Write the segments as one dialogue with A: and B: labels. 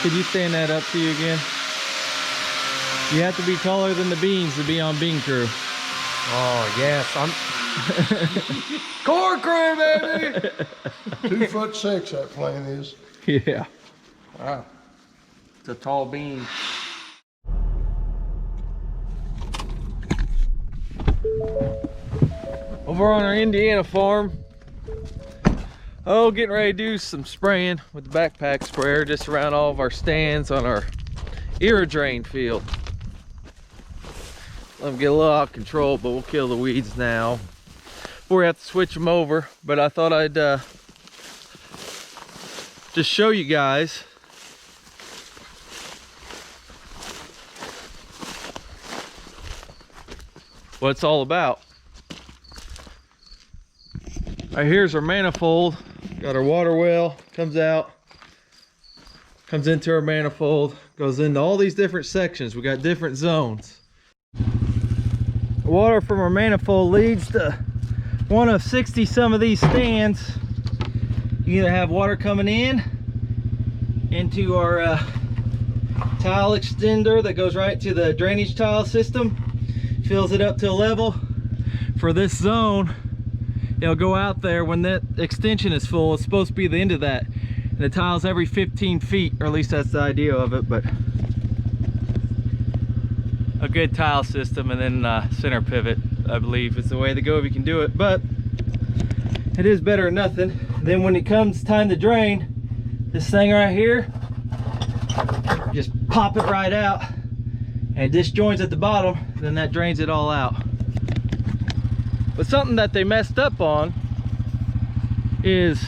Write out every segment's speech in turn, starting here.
A: Could you stand that up to you again? You have to be taller than the beans to be on bean crew.
B: Oh yes, I'm corn crew, baby.
C: 2'6" that plane is.
A: Yeah.
B: Wow, it's a tall bean.
A: Over on our Indiana farm, getting ready to do some spraying with the backpack sprayer just around all of our stands on our irrigation field. Let them get a little out of control, but we'll kill the weeds now before we have to switch them over. But I thought I'd just show you guys what it's all about. All right, here's our manifold. Got our water well, comes out, comes into our manifold, goes into all these different sections. We got different zones. The water from our manifold leads to one of 60 some of these stands. You either have water coming in into our tile extender that goes right to the drainage tile system, fills it up to a level. For this zone, it'll go out there when that extension is full. It's supposed to be the end of that, and the tile's every 15 feet, or at least that's the idea of it. But a good tile system, and then center pivot, I believe, is the way to go if you can do it. But it is better than nothing. Then when it comes time to drain, this thing right here, just pop it right out, and it disjoins at the bottom, then that drains it all out. But something that they messed up on is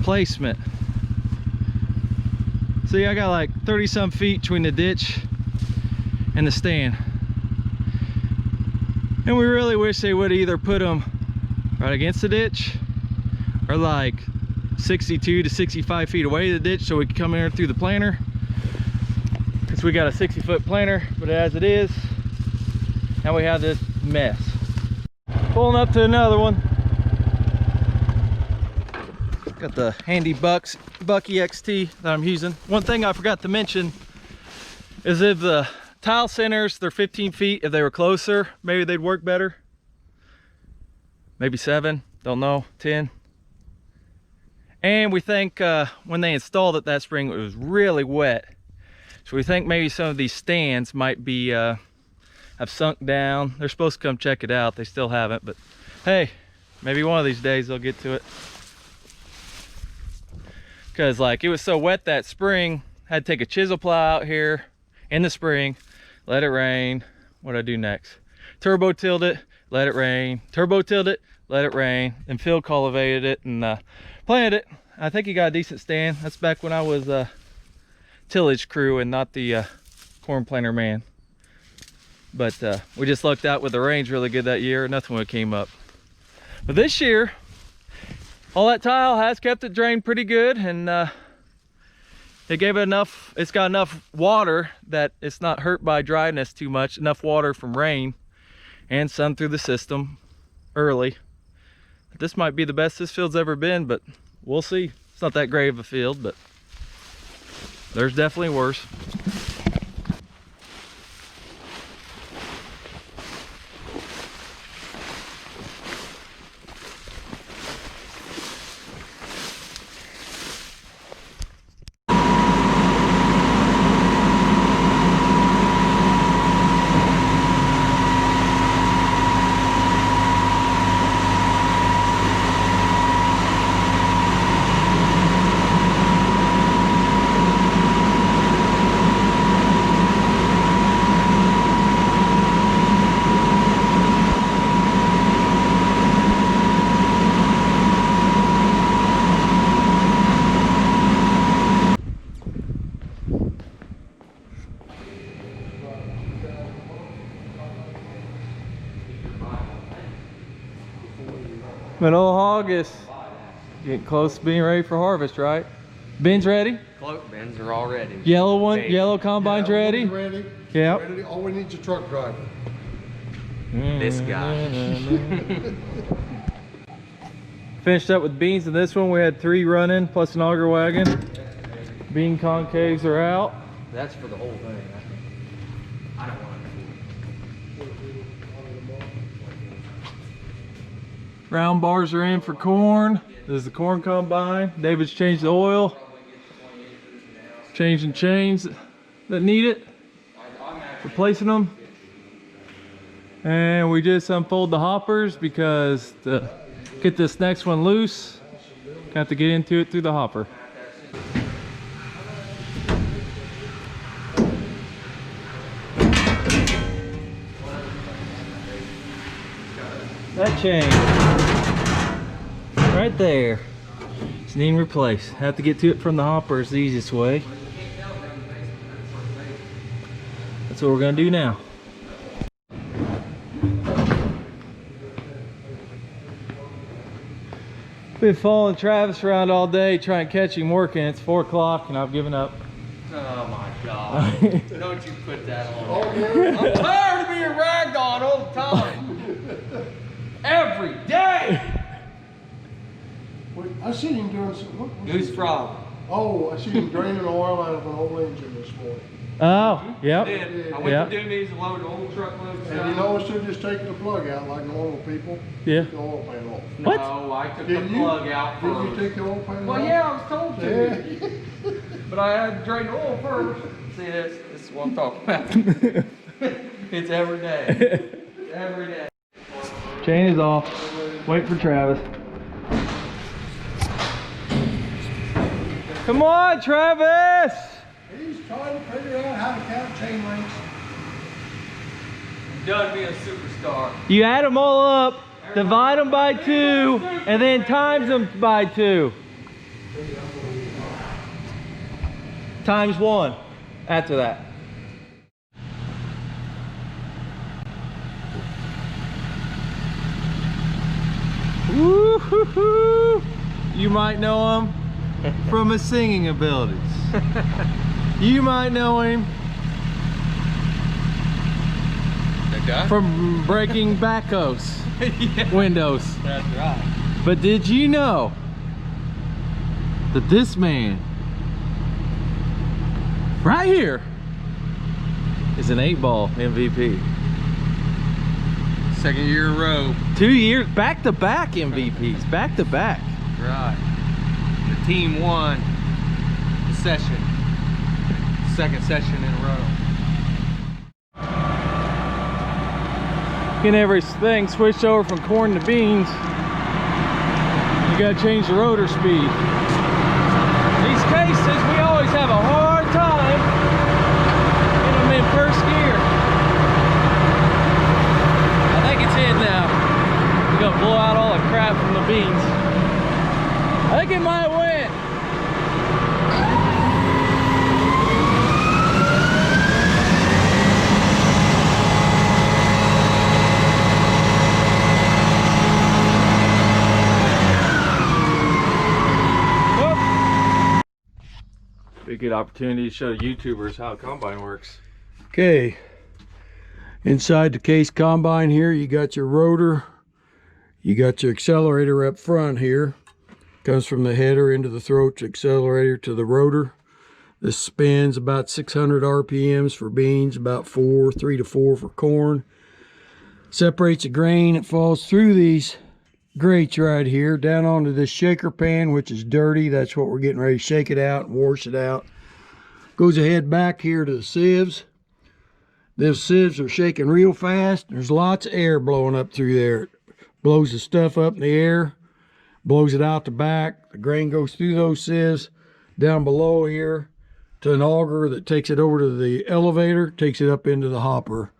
A: placement. See, I got like 30 some feet between the ditch and the stand, and we really wish they would either put them right against the ditch or like 62 to 65 feet away to the ditch so we can come in through the planter, because we got a 60-foot planter. But as it is, now we have this mess. Pulling up to another one. Got the handy Bucky XT that I'm using. One thing I forgot to mention is if the tile centers, they're 15 feet. If they were closer, maybe they'd work better. Maybe 7, don't know, 10. And we think when they installed it that spring, it was really wet. So we think maybe some of these stands might be have sunk down. They're supposed to come check it out. They still haven't, but hey, maybe one of these days they'll get to it. Because like it was so wet that spring, had to take a chisel plow out here in the spring, let it rain. What'd I do next? Turbo tilled it, let it rain. Turbo tilled it, let it rain. And field cultivated it and planted it. I think he got a decent stand. That's back when I was tillage crew and not the corn planter man. But we just lucked out with the rains really good that year. Nothing would came up. But this year, all that tile has kept it drained pretty good, and it gave it enough. It's got enough water that it's not hurt by dryness too much. Enough water from rain and sun through the system early. This might be the best this field's ever been, but we'll see. It's not that great of a field, but there's definitely worse. But old hog is getting close to being ready for harvest, right? Bins ready?
B: Float bins are all ready.
A: Yellow one, yellow combine's ready?
C: Ready.
A: Yeah.
C: Ready. All we need is a truck driver.
B: This guy.
A: Finished up with beans in this one. We had 3 running plus an auger wagon. Bean concaves are out.
B: That's for the whole thing. I don't want
A: Round bars are in for corn. This is the corn combine. David's changed the oil. Changing chains that need it. Replacing them. And we just unfold the hoppers because to get this next one loose, got to get into it through the hopper. That chain right there is needing replaced. Have to get to it from the hopper is the easiest way. That's what we're gonna do now. Been following Travis around all day trying to catch him working. It's 4 o'clock and I've given up.
B: Oh my God. Don't you put that on. I'm tired of being ragged on all the time. Every day.
C: Wait, I seen him doing some. What was
B: Goose
C: he
B: frog.
C: doing? Oh, I seen him draining oil out of an old engine this morning.
A: Oh, yep.
B: I did. I went
A: Yep.
B: to Dooney's and loaded a whole truckload of
C: And you
B: stuff.
C: noticed they're just taking the plug out like normal people?
A: Yeah.
C: Take the oil pan off.
A: What?
B: No, I took
C: Didn't
B: the
C: you?
B: plug out
C: Didn't you
B: first.
C: take the oil pan off?
B: Well, yeah, I was told to.
C: Yeah.
B: But I had to drain the oil first. See, this is what I'm talking about. It's every day. Every day.
A: Chain is off. Wait for Travis. Come on, Travis!
C: He's trying to figure out how to count chain links.
B: I'm done being a superstar.
A: You add them all up, divide them by 2, and then times them by 2. Times 1 after that. Woo-hoo-hoo. You might know him from his singing abilities. You might know him
B: The guy?
A: from breaking backhoes
B: Yeah.
A: windows.
B: That's right.
A: But did you know that this man right here is an 8-ball MVP?
B: Second year in a row.
A: 2 years back-to-back MVPs, back-to-back.
B: Right. The team won the session. Second session in a row.
A: Getting everything switched over from corn to beans, you gotta change the rotor speed. In these cases, we always have a hard time getting them in first gear. I think it's in now. We're gonna blow out all the crap from the beans. I think it might win. Be a good opportunity to show YouTubers how a combine works.
C: Okay, inside the case combine here, you got your rotor, you got your accelerator up front here. Comes from the header into the throat accelerator to the rotor. This spins about 600 RPMs for beans, about 3 to 4 for corn. Separates the grain, it falls through these grates right here down onto this shaker pan, which is dirty. That's what we're getting ready to shake it out and wash it out. Goes ahead back here to the sieves. Those sieves are shaking real fast. There's lots of air blowing up through there. It blows the stuff up in the air, blows it out the back. The grain goes through those sieves down below here to an auger that takes it over to the elevator, takes it up into the hopper.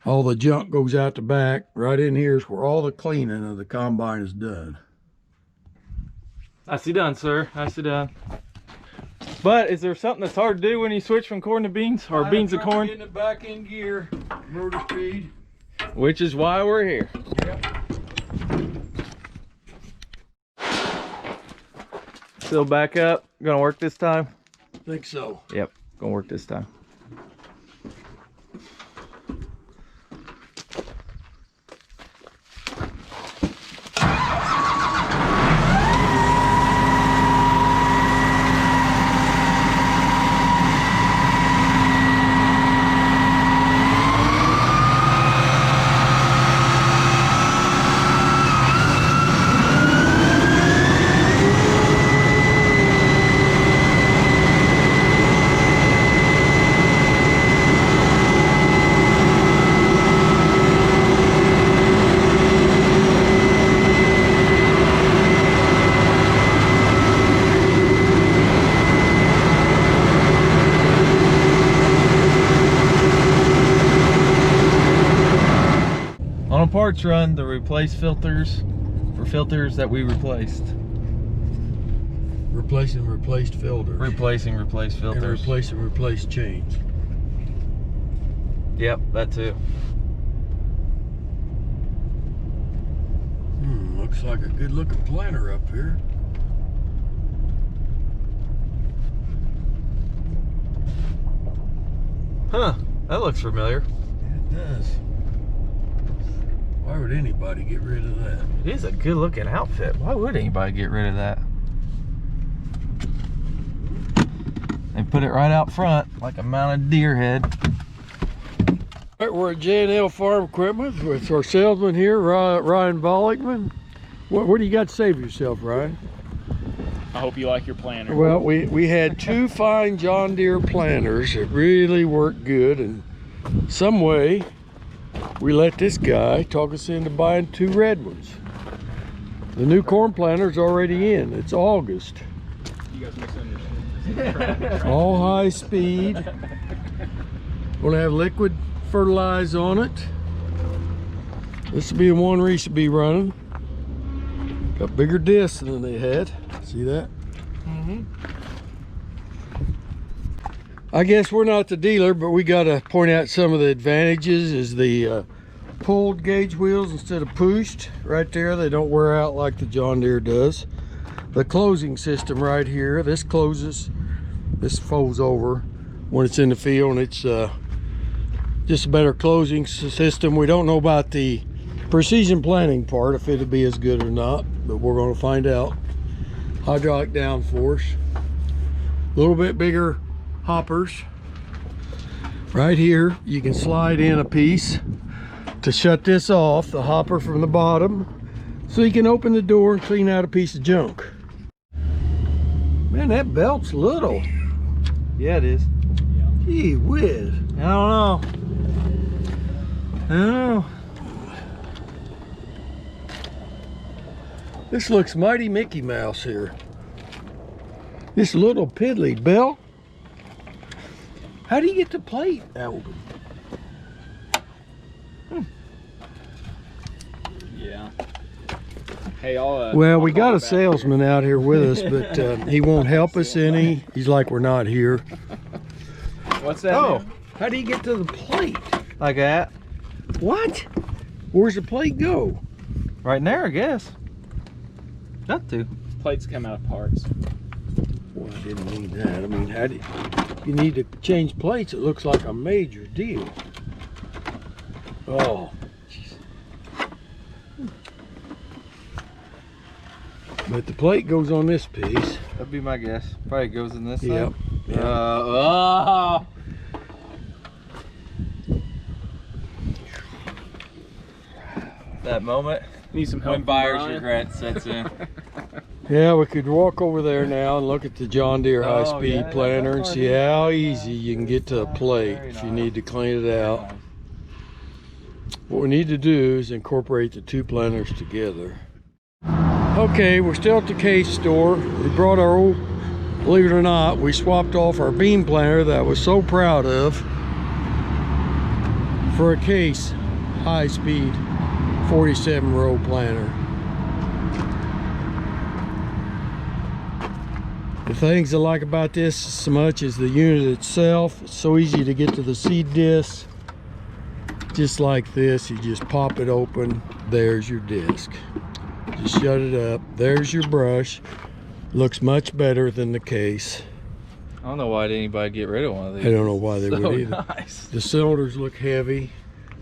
C: All the junk goes out the back. Right in here is where all the cleaning of the combine is done.
A: Nicely done, sir. Nicely done. But is there something that's hard to do when you switch from corn to beans, or beans to corn?
C: Getting it back in gear, rotor speed.
A: Which is why we're here.
C: Yep.
A: Still back up. Gonna work this time?
C: Think so.
A: Yep, gonna work this time. parts run to replace filters for filters that we replaced.
C: Replacing replaced filters.
A: Replacing replaced filters.
C: And replacing replaced chains.
A: Yep, that too.
C: Looks like a good looking planter up here.
A: Huh, that looks familiar.
C: It does. Why would anybody get rid of that?
A: It is a good looking outfit. Why would anybody get rid of that? They put it right out front like a mounted deer head.
C: All right, we're at J&L Farm Equipment with our salesman here, Ryan Bollickman. What do you got to say for yourself, Ryan?
D: I hope you like your planter.
C: Well, we had 2 fine John Deere planters that really worked good, and some way we let this guy talk us into buying 2 red ones. The new corn planter's already in. It's August.
D: You guys misunderstood.
C: All high speed. Gonna have liquid fertilize on it. This will be the one Reese will be running. Got bigger discs than they had. See that? I guess we're not the dealer, but we got to point out some of the advantages. Is the pulled gauge wheels instead of pushed right there. They don't wear out like the John Deere does. The closing system right here, this closes, this folds over when it's in the field, and it's just a better closing system. We don't know about the precision planting part, if it'll be as good or not, but we're going to find out. Hydraulic downforce, a little bit bigger hoppers. Right here you can slide in a piece to shut this off, the hopper from the bottom, so you can open the door and clean out a piece of junk. Man, that belt's little.
A: Yeah, it is.
C: Gee whiz.
A: I don't know. I don't know.
C: This looks mighty Mickey Mouse here. This little piddly belt. How do you get the plate out?
D: Yeah. Hey, I'll.
C: Well,
D: I'll
C: we
D: call
C: got
D: you
C: a
D: back.
C: salesman out here with us, but he won't help us any. He's like we're not here.
D: What's that?
A: Oh,
D: man?
C: How do you get to the plate?
A: like that.
C: What? Where's the plate go?
A: Right in there, I guess. Got to.
D: Plates come out of parts.
C: Well, I didn't mean that. I mean, how do you need to change plates? It looks like a major deal. Oh. But the plate goes on this piece.
A: That'd be my guess. Probably goes in this
C: Yep.
A: thing.
C: Yep.
A: Oh. That moment
D: Need some help.
A: when buyer's
D: Brian?
A: regret sets in.
C: Yeah, we could walk over there now and look at the John Deere
A: Oh,
C: high-speed
A: yeah,
C: planter and
A: that's
C: see
A: already-
C: how easy you can get to a plate
A: Very
C: if you
A: nice.
C: need to clean it out. What we need to do is incorporate the 2 planters together. Okay, we're still at the case store. We brought our old, believe it or not, we swapped off our beam planter that I was so proud of for a case high-speed 47-row planter. The things I like about this so much is the unit itself. It's so easy to get to the seed disc. Just like this, you just pop it open, there's your disc. Just shut it up, there's your brush. Looks much better than the case.
A: I don't know why did anybody get rid of one of these.
C: I don't know why they
A: So
C: would either.
A: nice.
C: The cylinders look heavy,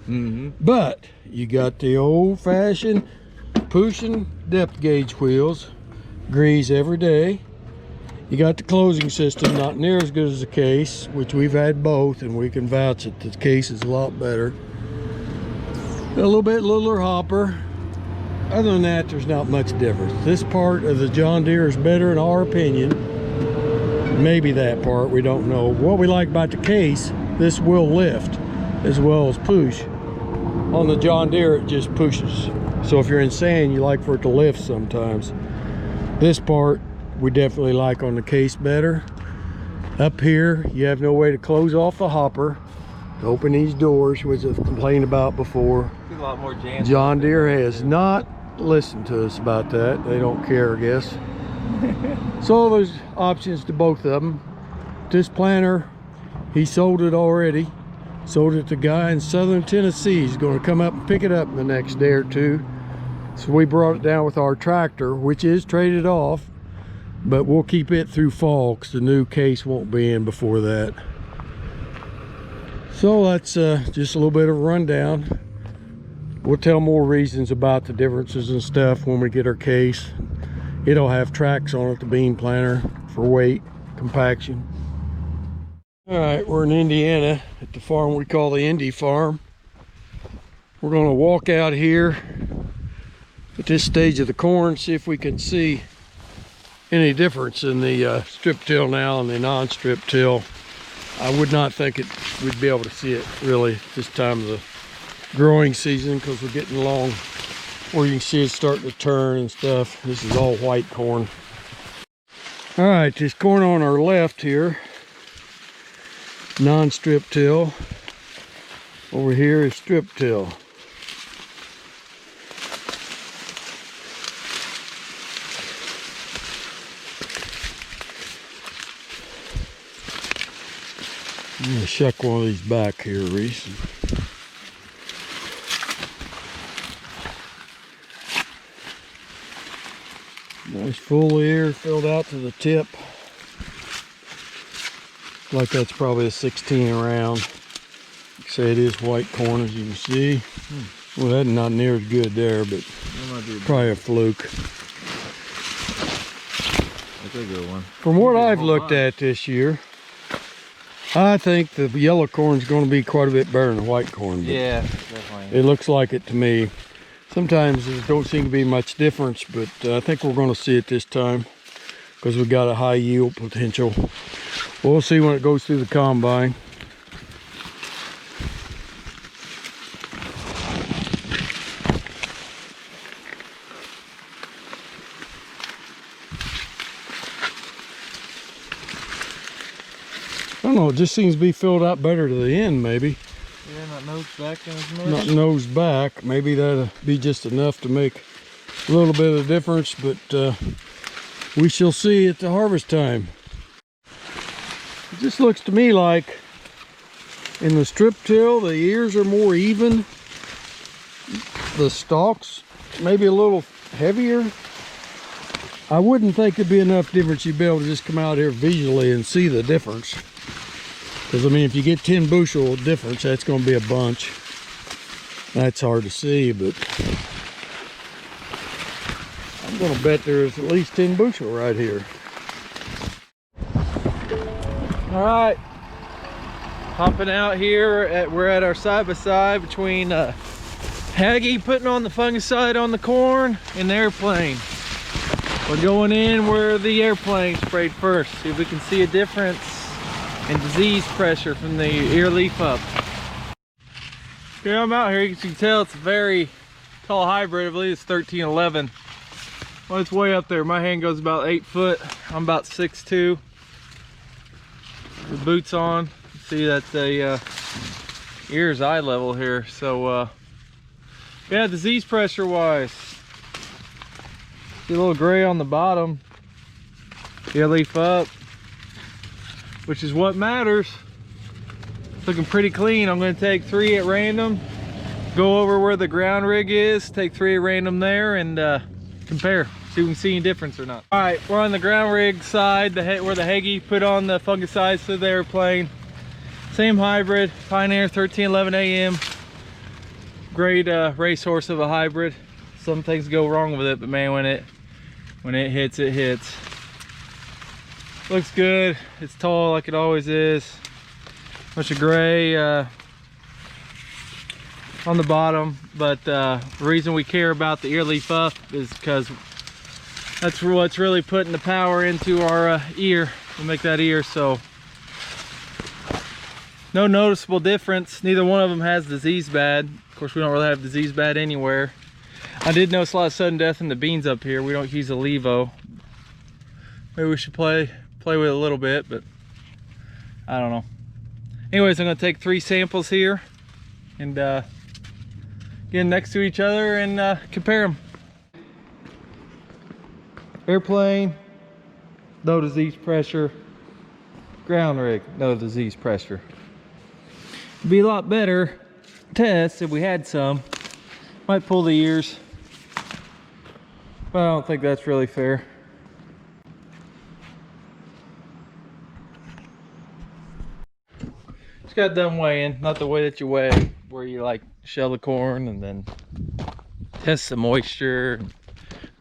A: Mm-hmm.
C: but you got the old-fashioned pushing depth gauge wheels, grease every day. You got the closing system, not near as good as the case, which we've had both, and we can vouch that the case is a lot better. A little bit littler hopper. Other than that, there's not much difference. This part of the John Deere is better in our opinion. Maybe that part, we don't know. What we like about the case, this will lift as well as push. On the John Deere, it just pushes. So if you're in sand, you like for it to lift sometimes. This part, we definitely like on the case better. Up here, you have no way to close off the hopper. Open these doors, which I've complained about before.
A: A lot more jams.
C: John Deere has not listened to us about that. They don't care, I guess. So there's options to both of them. This planter, he sold it already. Sold it to a guy in southern Tennessee. He's going to come up and pick it up in the next day or two. So we brought it down with our tractor, which is traded off, but we'll keep it through fall because the new case won't be in before that. So that's just a little bit of a rundown. We'll tell more reasons about the differences and stuff when we get our case. It'll have tracks on it, the bean planter, for weight, compaction. All right, we're in Indiana at the farm we call the Indy Farm. We're gonna walk out here at this stage of the corn, see if we can see any difference in the strip till now and the non-strip till. I would not think we'd be able to see it really this time of the growing season because we're getting along where you can see it starting to turn and stuff. This is all white corn. All right, this corn on our left here, non-strip till. Over here is strip till. I'm gonna shuck one of these back here, Reese. Nice full ear filled out to the tip. Like that's probably a 16 around. Like I say, it is white corn as you can see. Well, that's not near as good there, but probably a fluke.
A: That's a good one.
C: From what I've looked at this year, I think the yellow corn is going to be quite a bit better than the white corn.
A: Yeah, definitely.
C: It looks like it to me. Sometimes there don't seem to be much difference, but I think we're going to see it this time because we got a high yield potential. We'll see when it goes through the combine. I don't know, it just seems to be filled out better to the end, maybe.
A: Yeah, not nose back as much.
C: Not nose back. Maybe that'll be just enough to make a little bit of difference, but we shall see at the harvest time. It just looks to me like in the strip till, the ears are more even. The stalks maybe a little heavier. I wouldn't think it'd be enough difference you'd be able to just come out here visually and see the difference. Because I mean, if you get 10 bushel difference, that's going to be a bunch. That's hard to see, but I'm going to bet there's at least 10 bushel right here.
A: All right, hopping out here. We're at our side-by-side between Hagie putting on the fungicide on the corn and the airplane. We're going in where the airplane sprayed first. See if we can see a difference in disease pressure from the ear leaf up. Okay, I'm out here. You can tell it's a very tall hybrid. I believe it's 1311. Well, it's way up there. My hand goes about 8 foot. I'm about 6'2". The boots on. See that the ear's eye level here. So yeah, disease pressure wise, see a little gray on the bottom. Ear leaf up, which is what matters. It's looking pretty clean. I'm going to take 3 at random, go over where the ground rig is, take 3 at random there, and compare, see if we can see any difference or not. All right, we're on the ground rig side, where the Hagie put on the fungicides to the airplane. Same hybrid, Pioneer 1311 AM. Great racehorse of a hybrid. Some things go wrong with it, but man, when it hits, it hits. Looks good. It's tall like it always is. Bunch of gray on the bottom, but the reason we care about the ear leaf up is because that's what's really putting the power into our ear to make that ear. So no noticeable difference. Neither one of them has disease bad. Of course, we don't really have disease bad anywhere. I did notice a lot of sudden death in the beans up here. We don't use a levo. Maybe we should play with it a little bit, but I don't know. Anyways, I'm gonna take 3 samples here and get them next to each other and compare them. Airplane, no disease pressure. Ground rig, no disease pressure. It'd be a lot better test if we had some. Might pull the ears, but I don't think that's really fair. Just got done weighing, not the way that you weigh, where you like shell the corn and then test the moisture, and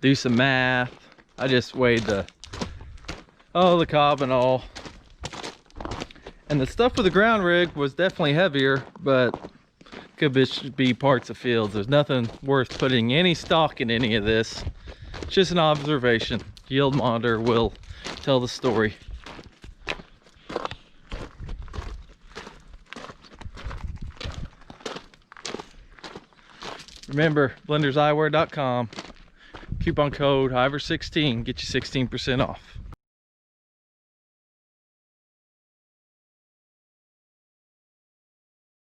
A: do some math. I just weighed the cob and all. And the stuff with the ground rig was definitely heavier, but could be parts of fields. There's nothing worth putting any stock in any of this. It's just an observation. Yield monitor will tell the story. Remember, blenderseyewear.com. Coupon code Ivor16 get you 16% off.